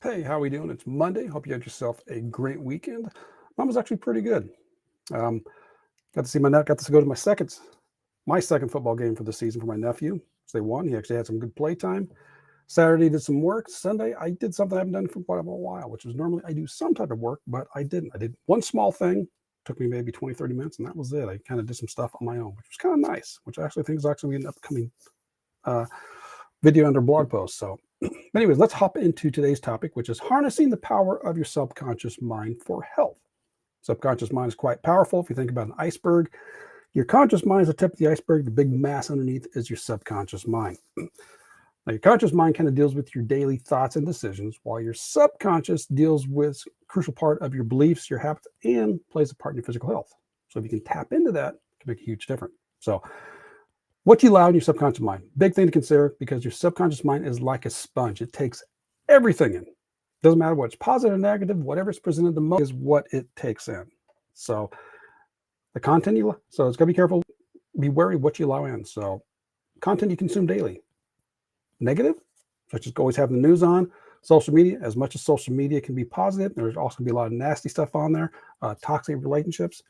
Hey, how we doing? It's Monday. Hope you had yourself a great weekend. Mine was actually pretty good. Um, got to see my got to go to my second football game for the season for my nephew. So they won. He actually had some good play time. Saturday did some work. Sunday I did something I haven't done for quite a while, which is normally I do some type of work, but I didn't. I did one small thing. Took me maybe 20, 30 minutes, and that was it. I kind of did some stuff on my own, which was kind of nice, which I actually think is actually an upcoming uh, video under blog post. So anyways, let's hop into today's topic, which is harnessing the power of your subconscious mind for health. Subconscious mind is quite powerful. If you think about an iceberg, your conscious mind is the tip of the iceberg. The big mass underneath is your subconscious mind. Now, your conscious mind kind of deals with your daily thoughts and decisions, while your subconscious deals with a crucial part of your beliefs, your habits, and plays a part in your physical health. So if you can tap into that, it can make a huge difference. So what you allow in your subconscious mind, big thing to consider, because your subconscious mind is like a sponge. It takes everything in. Doesn't matter what's positive or negative, whatever's presented the most is what it takes in. So the content so it's got to be careful, be wary of what you allow in. So content you consume daily, negative, such as always having the news on, social media, as much as social media can be positive, there's also going to be a lot of nasty stuff on there, toxic relationships.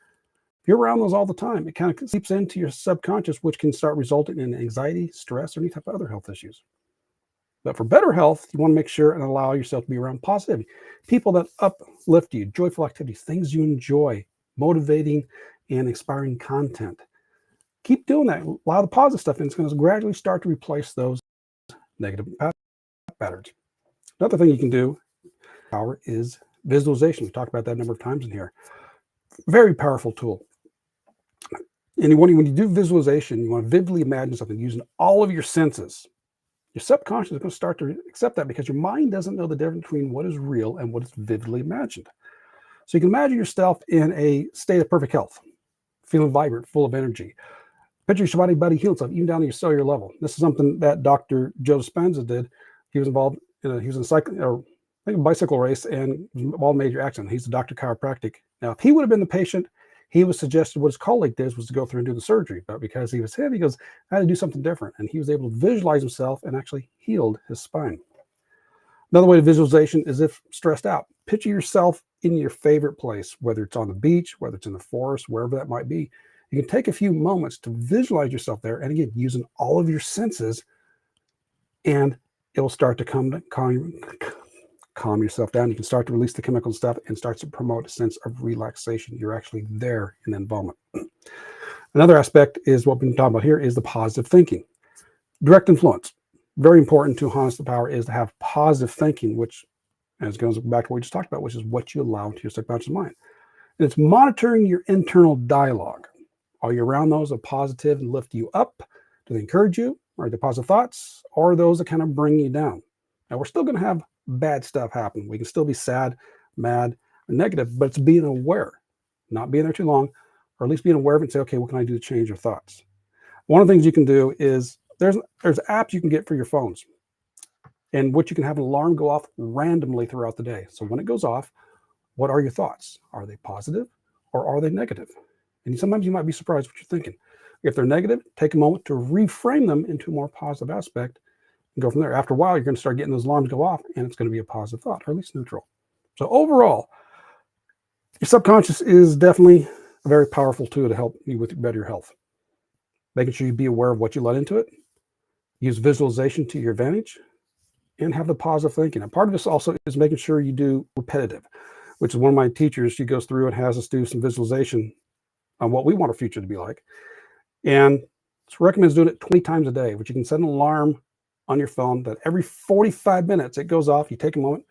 If you're around those all the time, it kind of seeps into your subconscious, which can start resulting in anxiety, stress, or any type of other health issues. But for better health, you want to make sure and allow yourself to be around positivity, people that uplift you, joyful activities, things you enjoy, motivating and inspiring content. Keep doing that. Allow the positive stuff in. It's going to gradually start to replace those negative patterns. Another thing you can do, power, is visualization. We talked about that a number of times in here. Very powerful tool. And when you do visualization, you want to vividly imagine something using all of your senses. Your subconscious is going to start to accept that because your mind doesn't know the difference between what is real and what is vividly imagined. So you can imagine yourself in a state of perfect health, feeling vibrant, full of energy. Picture your body healing itself, even down to your cellular level. This is something that Dr. Joe Dispenza did. He was involved he was in a bicycle race and was involved in a major accident. He's a doctor of chiropractic. Now, if he would have been the patient, he was suggested what his colleague did was to go through and do the surgery. But because he was him, he goes, I had to do something different. And he was able to visualize himself and actually healed his spine. Another way to visualization is if stressed out. Picture yourself in your favorite place, whether it's on the beach, whether it's in the forest, wherever that might be. You can take a few moments to visualize yourself there. And again, using all of your senses, and it will start to calm yourself down. You can start to release the chemical stuff and start to promote a sense of relaxation. You're actually there in the involvement. Another aspect is what we've been talking about here is the positive thinking. Direct influence. Very important to harness the power is to have positive thinking, which, as goes back to what we just talked about, which is what you allow into your subconscious mind. And it's monitoring your internal dialogue. Are you around those that positive and lift you up? Do they encourage you? Are they positive thoughts? Or are those that kind of bring you down? Now, we're still going to have bad stuff happen. We can still be sad, mad, or negative, but it's being aware, not being there too long, or at least being aware of it and say, okay, what can I do to change your thoughts? One of the things you can do is there's apps you can get for your phones, and what you can have an alarm go off randomly throughout the day. So when it goes off, what are your thoughts? Are they positive or are they negative? And sometimes you might be surprised what you're thinking. If they're negative, take a moment to reframe them into a more positive aspect and go from there. After a while, you're going to start getting those alarms go off, and it's going to be a positive thought, or at least neutral. So overall, your subconscious is definitely a very powerful tool to help you with better health. Making sure you be aware of what you let into it, use visualization to your advantage, and have the positive thinking. And part of this also is making sure you do repetitive, which is one of my teachers. She goes through and has us do some visualization on what we want our future to be like. And it's recommends doing it 20 times a day, which you can set an alarm on your phone that every 45 minutes it goes off. You take a moment,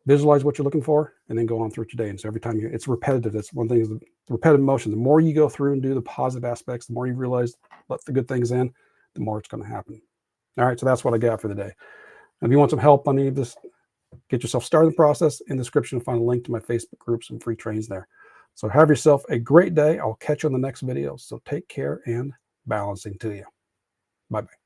visualize what you're looking for, and then go on through your day. And so every time it's repetitive. That's one thing, is the repetitive motion. The more you go through and do the positive aspects, the more you realize, let the good things in, the more it's going to happen. All right, so that's what I got for the day. And if you want some help on any of this, get yourself started in the process. In the description, find a link to my Facebook group, some free trainings there. So have yourself a great day. I'll catch you on the next video. So take care and balancing to you. Bye-bye.